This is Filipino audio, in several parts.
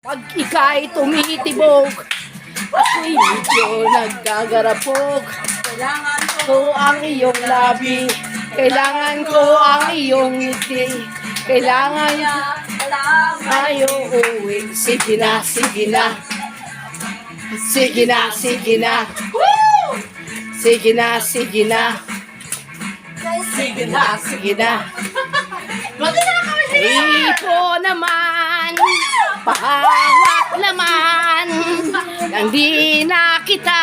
Pag ika'y tumitibok, ako'y medyo nagkagarapog. Kailangan ko ang iyong labi, kailangan ko ang iyong ngiti, kailangan tayo uwi. Sige na, sige na. Sige na, sige na. Sige na, sige na. Sige na, sige na. Ito naman, pahawak naman, nang di na kita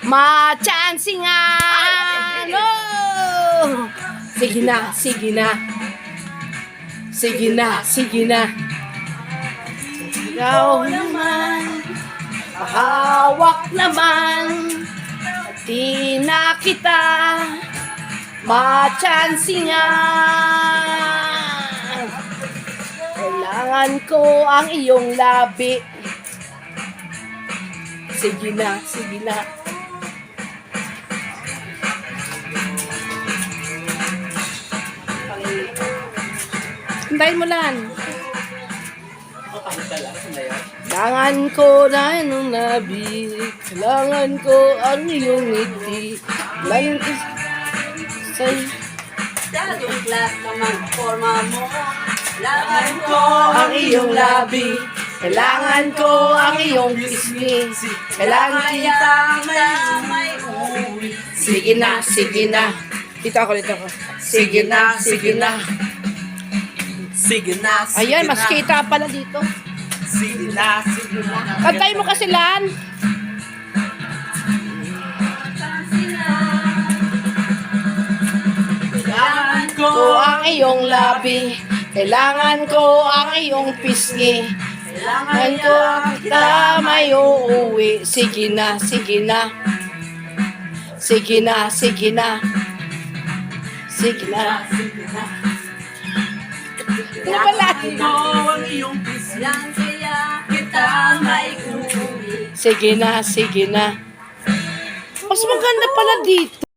matsansingan. Oh! Sige na, sige na. Sige na, sige na. Ikaw naman, pahawak naman, di na kita matsansingan. Kailangan ko ang iyong labi. Sige na, sige na. Hintayin mo lang. Kailangan ko na yung labi. Kailangan ko ang iyong ngiti. Kailangan ko sa'yo. Yung class naman, forma mo. Kailangan ko ang iyong labi. Kailangan ko ang iyong pisngi. Kailangan kita may uwi. Sige na, sige na. Dito ako, dito ako. Sige na, sige na. Sige na, sige Ayan, mas na. kita pala dito. Sige na, sige na. Kantay mo kasi, Lan. Kailangan ko Ko ang iyong labi. Kailangan ko ang iyong pisngi. Kailangan ko kita may uuwi. Sige na, sige na. Sige na, sige na. Sige na. Ano pala? ko ang iyong pisngi. Lang kaya kita may uwi. Sige na, sige na. Mas maganda pala dito.